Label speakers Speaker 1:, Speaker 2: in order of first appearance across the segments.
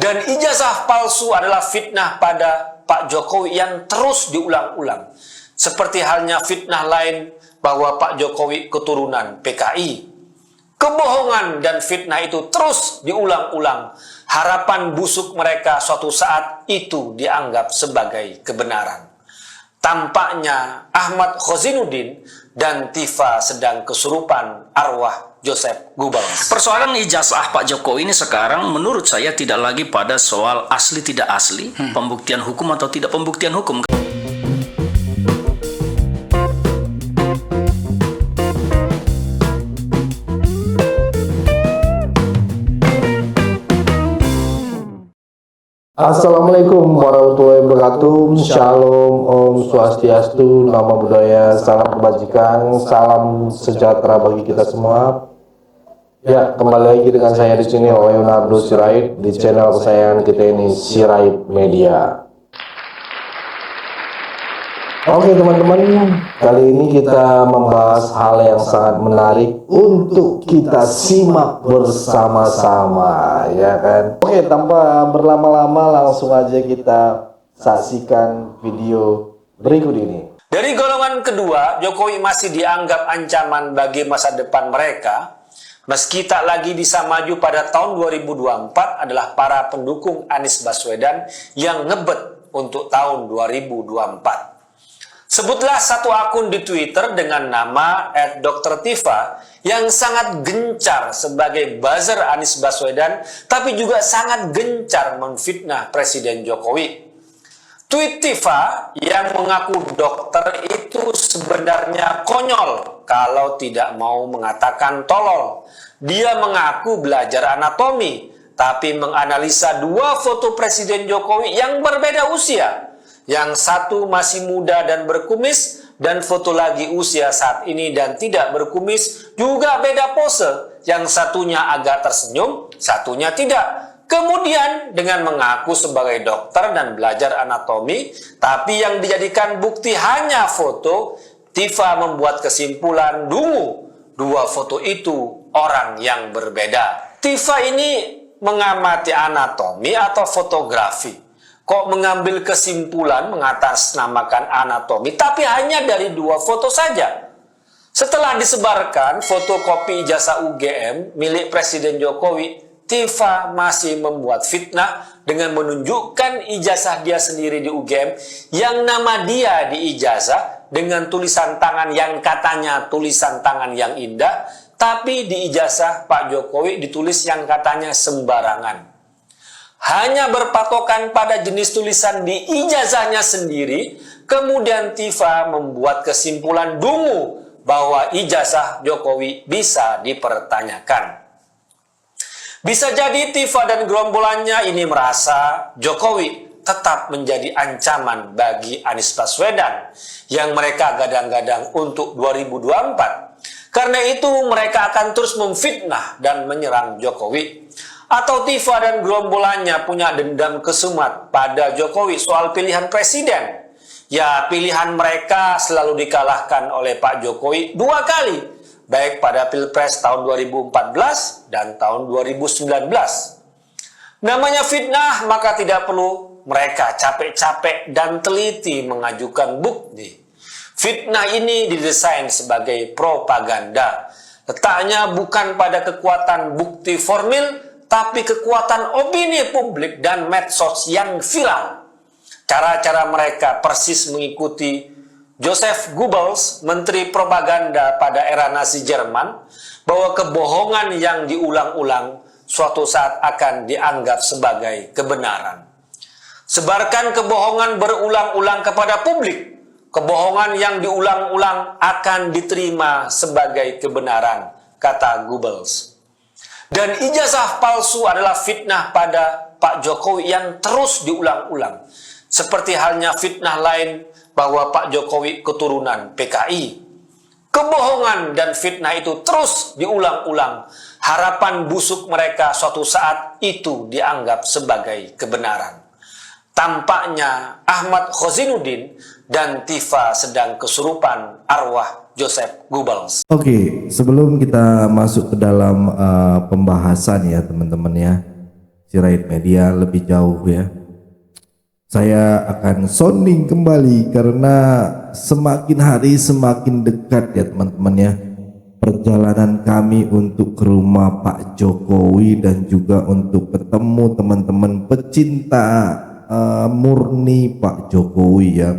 Speaker 1: Dan ijazah palsu adalah fitnah pada Pak Jokowi yang terus diulang-ulang. Seperti halnya fitnah lain bahwa Pak Jokowi keturunan PKI. Kebohongan dan fitnah itu terus diulang-ulang. Harapan busuk mereka suatu saat itu dianggap sebagai kebenaran. Tampaknya Ahmad Khozinuddin dan Tifa sedang kesurupan arwah Joseph Goebbels.
Speaker 2: Persoalan ijazah Pak Jokowi ini sekarang menurut saya tidak lagi pada soal asli tidak asli, pembuktian hukum atau tidak pembuktian hukum.
Speaker 3: Assalamualaikum warahmatullahi wabarakatuh. Shalom, Om Swastiastu, Namo Buddhaya, salam kebajikan, salam sejahtera bagi kita semua. Ya, kembali lagi dengan saya di sini Leonardo Sirait di channel kesayangan kita ini, Sirait Media. Oke teman-teman, kali ini kita membahas hal yang sangat menarik untuk kita simak bersama-sama, ya kan? Oke, tanpa berlama-lama langsung aja kita saksikan video berikut ini.
Speaker 1: Dari golongan kedua, Jokowi masih dianggap ancaman bagi masa depan mereka. Meski tak lagi bisa maju pada tahun 2024 adalah para pendukung Anies Baswedan yang ngebet untuk tahun 2024. Sebutlah satu akun di Twitter dengan nama @Dr.Tifa yang sangat gencar sebagai buzzer Anies Baswedan, tapi juga sangat gencar memfitnah Presiden Jokowi. Tweet Tifa yang mengaku dokter itu sebenarnya konyol kalau tidak mau mengatakan tolol. Dia mengaku belajar anatomi, tapi menganalisa dua foto Presiden Jokowi yang berbeda usia. Yang satu masih muda dan berkumis, dan foto lagi usia saat ini dan tidak berkumis, juga beda pose. Yang satunya agak tersenyum, satunya tidak. Kemudian dengan mengaku sebagai dokter dan belajar anatomi, tapi yang dijadikan bukti hanya foto, Tifa membuat kesimpulan dungu. Dua foto itu orang yang berbeda. Tifa ini mengamati anatomi atau fotografi. Kok mengambil kesimpulan mengatasnamakan anatomi, tapi hanya dari dua foto saja. Setelah disebarkan fotokopi ijazah UGM milik Presiden Jokowi, Tifa masih membuat fitnah dengan menunjukkan ijazah dia sendiri di UGM yang nama dia di ijazah dengan tulisan tangan yang katanya tulisan tangan yang indah, tapi di ijazah Pak Jokowi ditulis yang katanya sembarangan. Hanya berpatokan pada jenis tulisan di ijazahnya sendiri, kemudian Tifa membuat kesimpulan dungu bahwa ijazah Jokowi bisa dipertanyakan. Bisa jadi Tifa dan gerombolannya ini merasa Jokowi tetap menjadi ancaman bagi Anies Baswedan yang mereka gadang-gadang untuk 2024. Karena itu mereka akan terus memfitnah dan menyerang Jokowi. Atau Tifa dan gerombolannya punya dendam kesumat pada Jokowi soal pilihan presiden. Ya, pilihan mereka selalu dikalahkan oleh Pak Jokowi dua kali, baik pada Pilpres tahun 2014 dan tahun 2019. Namanya fitnah, maka tidak perlu mereka capek-capek dan teliti mengajukan bukti. Fitnah ini didesain sebagai propaganda. Letaknya bukan pada kekuatan bukti formil, tapi kekuatan opini publik dan medsos yang viral. Cara-cara mereka persis mengikuti Joseph Goebbels, menteri propaganda pada era Nazi Jerman, bahwa kebohongan yang diulang-ulang suatu saat akan dianggap sebagai kebenaran. Sebarkan kebohongan berulang-ulang kepada publik. Kebohongan yang diulang-ulang akan diterima sebagai kebenaran, kata Goebbels. Dan ijazah palsu adalah fitnah pada Pak Jokowi yang terus diulang-ulang. Seperti halnya fitnah lain bahwa Pak Jokowi keturunan PKI. Kebohongan dan fitnah itu terus diulang-ulang. Harapan busuk mereka suatu saat itu dianggap sebagai kebenaran. Tampaknya Ahmad Khozinuddin dan Tifa sedang kesurupan arwah Joseph Goebbels.
Speaker 3: Oke, sebelum kita masuk ke dalam pembahasan ya teman-teman ya, Sirait Media lebih jauh ya. Saya akan sounding kembali karena semakin hari semakin dekat ya teman-teman ya, perjalanan kami untuk ke rumah Pak Jokowi dan juga untuk ketemu teman-teman pecinta murni Pak Jokowi ya,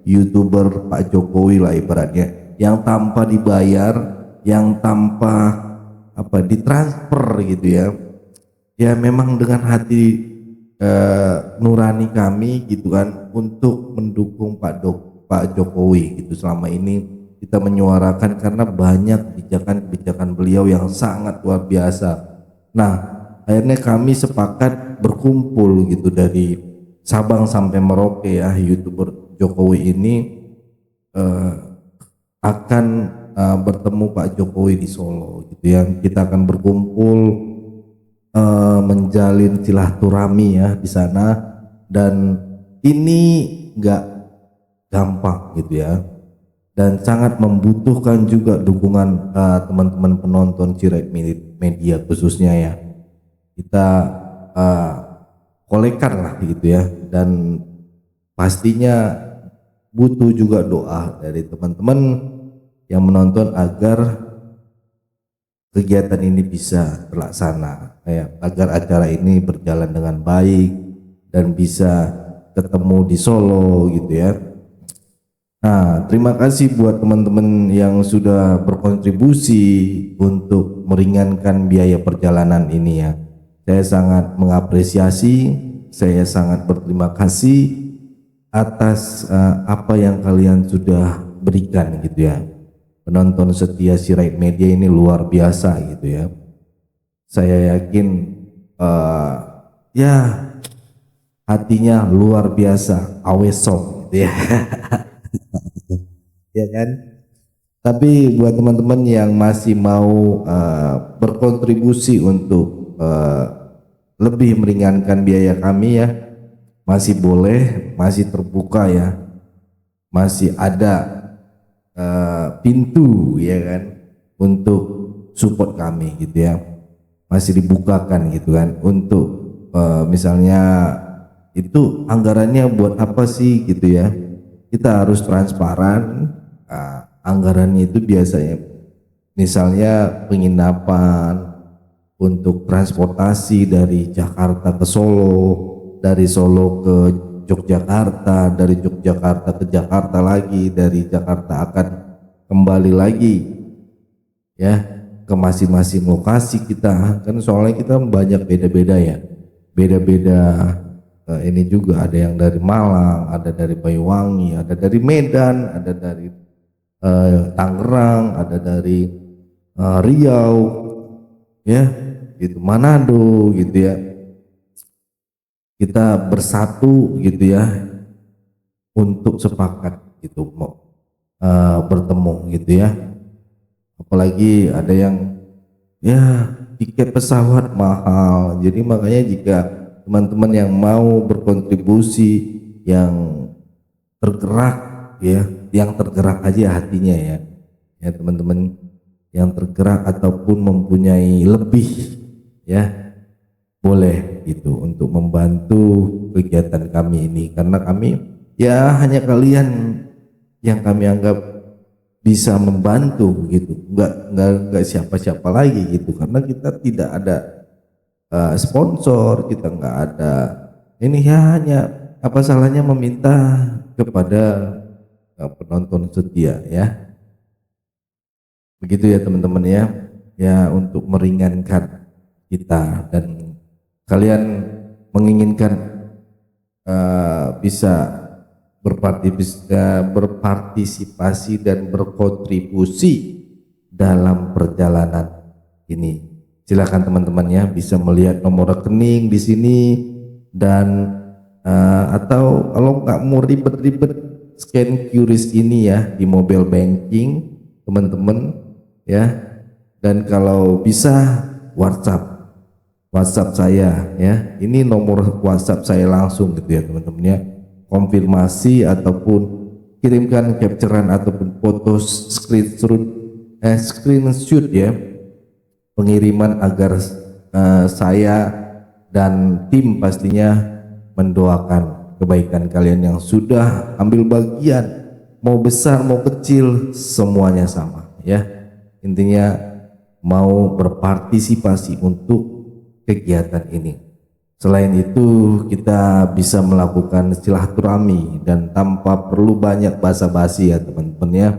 Speaker 3: YouTuber Pak Jokowi lah ibaratnya, yang tanpa dibayar, yang tanpa ditransfer gitu ya. Ya memang dengan hati nurani kami gitu kan untuk mendukung Pak Jokowi gitu. Selama ini kita menyuarakan karena banyak kebijakan-kebijakan beliau yang sangat luar biasa. Nah, akhirnya kami sepakat berkumpul gitu dari Sabang sampai Merauke ya, YouTuber Jokowi ini akan bertemu Pak Jokowi di Solo gitu ya. Kita akan berkumpul menjalin silaturahmi ya di sana, dan ini nggak gampang gitu ya, dan sangat membutuhkan juga dukungan teman-teman penonton Sirait Media khususnya ya. Kita kolekan lah gitu ya, dan pastinya butuh juga doa dari teman-teman yang menonton agar kegiatan ini bisa terlaksana ya, agar acara ini berjalan dengan baik dan bisa ketemu di Solo gitu ya. Nah, terima kasih buat teman-teman yang sudah berkontribusi untuk meringankan biaya perjalanan ini ya. Saya sangat mengapresiasi, saya sangat berterima kasih atas apa yang kalian sudah berikan gitu ya. Penonton setia Sirait Media ini luar biasa gitu ya. Saya yakin ya hatinya luar biasa, awesome gitu ya. Ya kan? Tapi buat teman-teman yang masih mau berkontribusi untuk lebih meringankan biaya kami ya, masih boleh, masih terbuka ya, masih ada pintu ya kan untuk support kami gitu ya, masih dibukakan gitu kan untuk misalnya itu anggarannya buat apa sih gitu ya, kita harus transparan. Anggarannya itu biasanya misalnya penginapan, untuk transportasi dari Jakarta ke Solo, dari Solo ke Yogyakarta, dari Yogyakarta ke Jakarta lagi, dari Jakarta akan kembali lagi ya ke masing-masing lokasi kita kan, soalnya kita banyak beda-beda ya, beda-beda. Ini juga ada yang dari Malang, ada dari Banyuwangi, ada dari Medan, ada dari Tangerang, ada dari Riau ya gitu, Manado gitu ya. Kita bersatu gitu ya untuk sepakat gitu mau bertemu gitu ya. Apalagi ada yang ya tiket pesawat mahal, jadi makanya jika teman-teman yang mau berkontribusi, yang tergerak ya, yang tergerak aja hatinya ya teman-teman, yang tergerak ataupun mempunyai lebih ya, boleh gitu untuk membantu kegiatan kami ini, karena kami ya hanya kalian yang kami anggap bisa membantu gitu, nggak siapa-siapa lagi gitu, karena kita tidak ada sponsor, kita nggak ada ini ya, hanya apa salahnya meminta kepada penonton setia ya, begitu ya teman-teman ya untuk meringankan kita, dan kalian menginginkan bisa berpartisipasi dan berkontribusi dalam perjalanan ini, silakan teman-teman ya, bisa melihat nomor rekening di sini, dan atau kalau nggak mau ribet-ribet, scan QRIS ini ya di mobile banking teman-teman ya, dan kalau bisa WhatsApp saya ya, ini nomor WhatsApp saya langsung gitu ya teman-teman ya, konfirmasi ataupun kirimkan capturean ataupun foto screenshot ya, pengiriman agar saya dan tim pastinya mendoakan kebaikan kalian yang sudah ambil bagian, mau besar mau kecil semuanya sama ya. Intinya mau berpartisipasi untuk kegiatan ini. Selain itu kita bisa melakukan silaturahmi dan tanpa perlu banyak basa-basi ya teman-teman ya.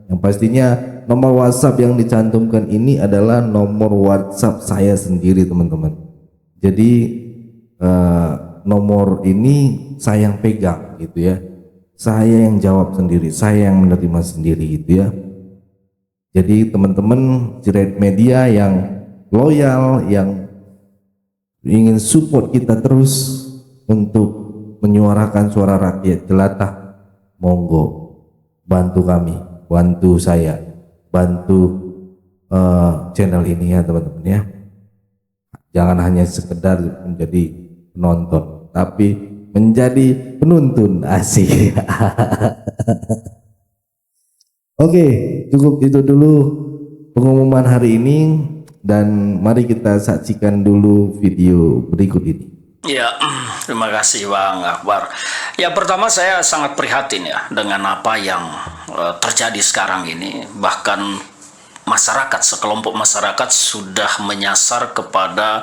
Speaker 3: Yang pastinya nomor WhatsApp yang dicantumkan ini adalah nomor WhatsApp saya sendiri teman-teman. Jadi nomor ini saya yang pegang gitu ya. Saya yang jawab sendiri, saya yang menerima sendiri gitu ya. Jadi teman-teman Ciret Media yang loyal, yang ingin support kita terus untuk menyuarakan suara rakyat jelantah, monggo bantu kami, bantu saya, bantu channel ini ya teman-teman ya. Jangan hanya sekedar menjadi penonton, tapi menjadi penuntun, asik. Oke, cukup itu dulu pengumuman hari ini, dan mari kita saksikan dulu video berikut ini.
Speaker 2: Ya, terima kasih Bang Akbar. Ya, pertama saya sangat prihatin ya dengan apa yang terjadi sekarang ini. Bahkan masyarakat, sekelompok masyarakat sudah menyasar kepada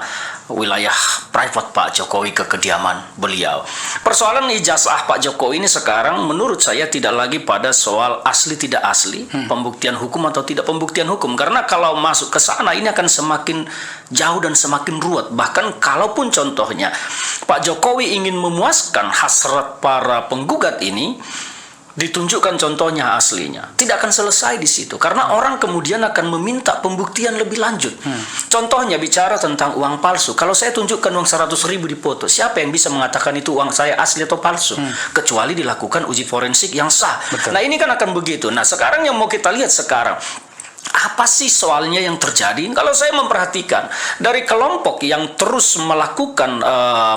Speaker 2: wilayah private Pak Jokowi ke kediaman beliau. Persoalan ijazah Pak Jokowi ini sekarang menurut saya tidak lagi pada soal asli tidak asli, pembuktian hukum atau tidak pembuktian hukum. Karena kalau masuk ke sana ini akan semakin jauh dan semakin ruwet. Bahkan kalaupun contohnya Pak Jokowi ingin memuaskan hasrat para penggugat ini, ditunjukkan contohnya aslinya, tidak akan selesai di situ karena orang kemudian akan meminta pembuktian lebih lanjut. Contohnya bicara tentang uang palsu, kalau saya tunjukkan uang 100.000 dipoto, siapa yang bisa mengatakan itu uang saya asli atau palsu? Kecuali dilakukan uji forensik yang sah. Betul. Nah ini kan akan begitu. Nah sekarang yang mau kita lihat sekarang, apa sih soalnya yang terjadi? Kalau saya memperhatikan dari kelompok yang terus melakukan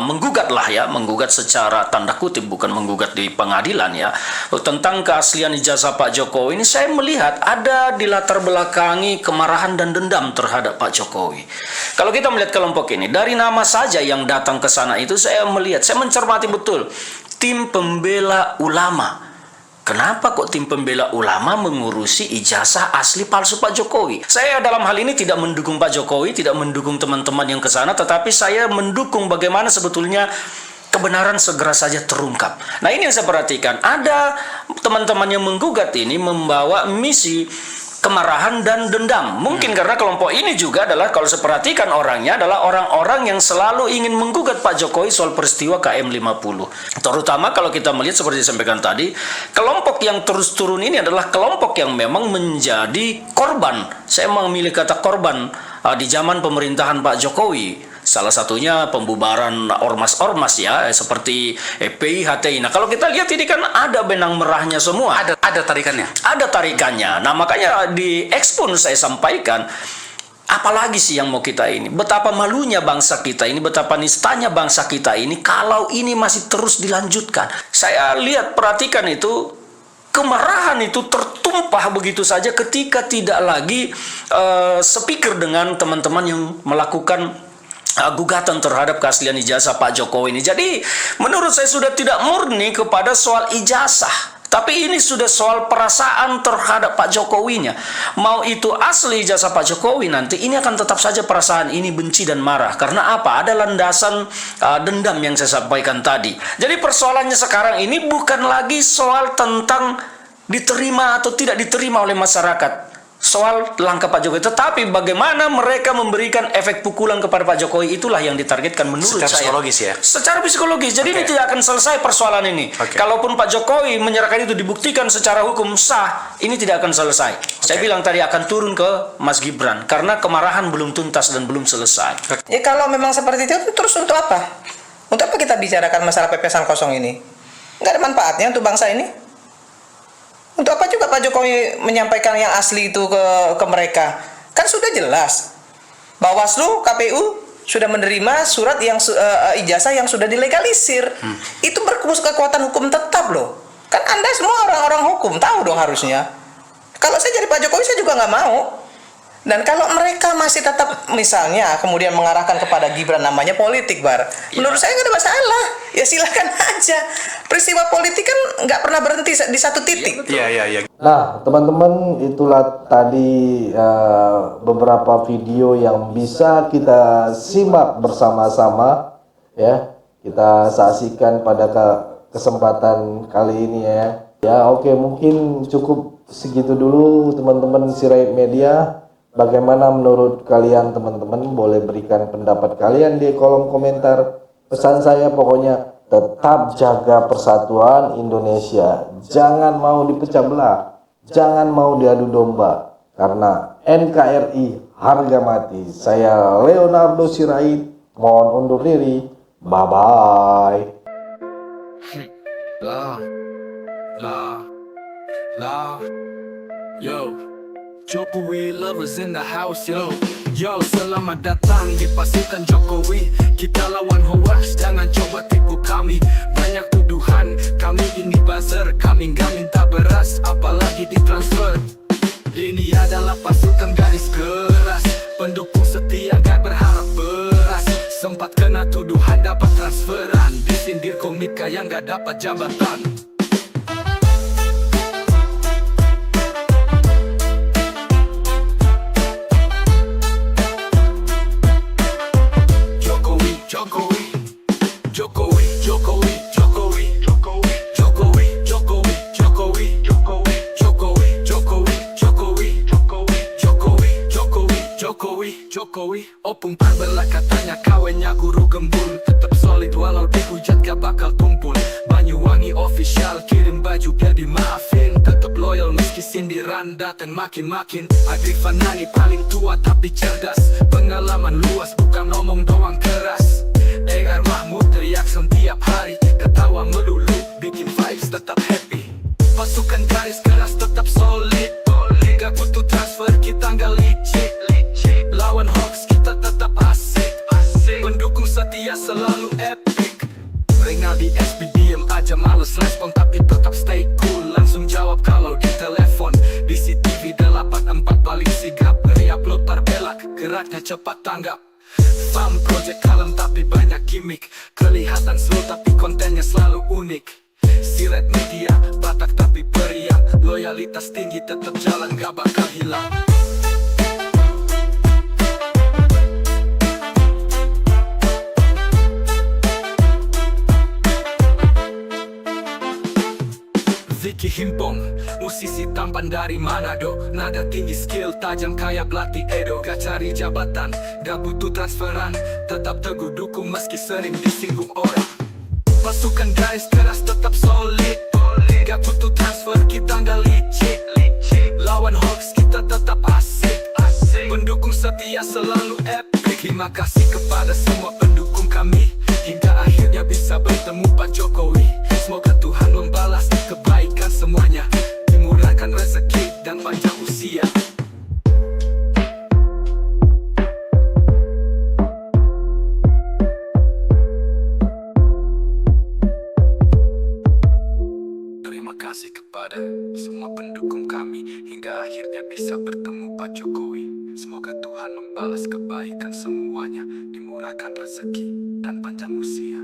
Speaker 2: menggugat secara tanda kutip, bukan menggugat di pengadilan ya, tentang keaslian ijazah Pak Jokowi ini, saya melihat ada di latar belakangi kemarahan dan dendam terhadap Pak Jokowi. Kalau kita melihat kelompok ini, dari nama saja yang datang ke sana itu saya melihat, saya mencermati betul tim pembela ulama. Kenapa kok tim pembela ulama mengurusi ijazah asli palsu Pak Jokowi? Saya dalam hal ini tidak mendukung Pak Jokowi, tidak mendukung teman-teman yang ke sana, tetapi saya mendukung bagaimana sebetulnya kebenaran segera saja terungkap. Nah ini yang saya perhatikan, ada teman-teman yang menggugat ini membawa misi kemarahan dan dendam. Mungkin karena kelompok ini juga adalah, kalau saya perhatikan orangnya, adalah orang-orang yang selalu ingin menggugat Pak Jokowi soal peristiwa KM50. Terutama kalau kita melihat seperti disampaikan tadi, kelompok yang terus turun ini adalah kelompok yang memang menjadi korban. Saya memilih kata korban di zaman pemerintahan Pak Jokowi. Salah satunya pembubaran ormas-ormas ya, seperti EPI, HTI. Nah kalau kita lihat ini kan ada benang merahnya semua. Ada tarikannya. Ada tarikannya. Nah makanya di Expon saya sampaikan, apalagi sih yang mau kita ini? Betapa malunya bangsa kita ini, betapa nistanya bangsa kita ini kalau ini masih terus dilanjutkan. Saya lihat, perhatikan itu, kemarahan itu tertumpah begitu saja ketika tidak lagi sepikir dengan teman-teman yang melakukan gugatan terhadap keaslian ijazah Pak Jokowi ini. Jadi menurut saya sudah tidak murni kepada soal ijazah, tapi ini sudah soal perasaan terhadap Pak Jokowinya. Mau itu asli ijazah Pak Jokowi, nanti ini akan tetap saja perasaan ini benci dan marah. Karena apa? Ada landasan dendam yang saya sampaikan tadi. Jadi persoalannya sekarang ini bukan lagi soal tentang diterima atau tidak diterima oleh masyarakat, soal langkah Pak Jokowi, tetapi bagaimana mereka memberikan efek pukulan kepada Pak Jokowi, itulah yang ditargetkan menurut saya. Secara psikologis ya? Secara psikologis. Jadi ini tidak akan selesai persoalan ini. Kalaupun Pak Jokowi menyerahkan itu, dibuktikan secara hukum sah, ini tidak akan selesai. Saya bilang tadi akan turun ke Mas Gibran, karena kemarahan belum tuntas dan belum selesai.
Speaker 4: Ya kalau memang seperti itu, terus untuk apa? Untuk apa kita bicarakan masalah pepesan kosong ini? Nggak ada manfaatnya untuk bangsa ini. Untuk apa juga Pak Jokowi menyampaikan yang asli itu ke mereka? Kan sudah jelas. Bawaslu, KPU sudah menerima surat yang ijazah yang sudah dilegalisir. Itu berkekuatan hukum tetap loh. Kan Anda semua orang-orang hukum, tahu dong harusnya. Kalau saya jadi Pak Jokowi, saya juga nggak mau. Dan kalau mereka masih tetap misalnya kemudian mengarahkan kepada Gibran, namanya politik, Bar. Menurut saya nggak ada masalah. Ya silakan aja. Peristiwa politik kan nggak pernah berhenti di satu titik.
Speaker 5: Iya.
Speaker 3: Nah, teman-teman, itulah tadi beberapa video yang bisa kita simak bersama-sama, ya. Kita saksikan pada kesempatan kali ini ya. Ya, oke, mungkin cukup segitu dulu teman-teman Sirait Media. Bagaimana menurut kalian teman-teman? Boleh berikan pendapat kalian di kolom komentar. Pesan saya pokoknya tetap jaga persatuan Indonesia. Jangan mau dipecah belah. Jangan mau diadu domba. Karena NKRI harga mati. Saya Leonardo Sirait, mohon undur diri. Bye-bye.
Speaker 5: Yo, Jokowi lovers in the house, yo. Yo, selamat datang di pasukan Jokowi. Kita lawan hoax, jangan coba tipu kami. Banyak tuduhan, kami ini buzzer. Kami nggak minta beras, apalagi ditransfer. Ini adalah pasukan garis keras, pendukung setia gak berharap beras. Sempat kena tuduhan dapat transferan, disindir komika yang gak dapat jabatan. Jokowi, opung parbelah katanya kawennya guru gembul. Tetap solid walau dihujat gak bakal tumpul. Banyuwangi official kirim baju biar dimaafin. Tetap loyal meski sindiran datang makin-makin. Adrik Fanani paling tua tapi cerdas. Pengalaman luas bukan ngomong doang keras. Egar Mahmud teriak setiap hari. Ketawa melulu bikin vibes tetap happy. Pasukan garis keras tetap solid. Gak butuh transfer kita gak licik. Lawan hoax kita tetap asik. Pendukung setia selalu epic. Rinaldi SB diem aja males respon, tapi tetap stay cool. Langsung jawab kalau di telepon. Di CTV 84 paling sigap. Re-upload parbelak, geraknya cepat tanggap. Farm project kalem tapi banyak gimmick. Kelihatan slow tapi kontennya selalu unik. Sirait Media, Batak tapi periang. Loyalitas tinggi tetap jalan gak bakal hilang. Vicky Himpong, musisi tampan dari Manado. Nada tinggi, skill tajam kayak belati Edo. Gak cari jabatan, gak butuh transferan. Tetap teguh dukung meski sering disinggung orang. Pasukan garis keras tetap solid. Gak butuh transfer, kita gak licik. Lawan hoax kita tetap asik. Pendukung setia selalu epic. Terima kasih kepada semua pendukung kami. Hingga akhirnya bisa bertemu Pak Jokowi. Semoga Tuhan membalas kebaikan semuanya, dimurahkan rezeki dan panjang usia. Terima kasih kepada semua pendukung kami. Hingga akhirnya bisa bertemu Pak Jokowi. Semoga Tuhan membalas kebaikan semuanya, dimurahkan rezeki dan panjang usia.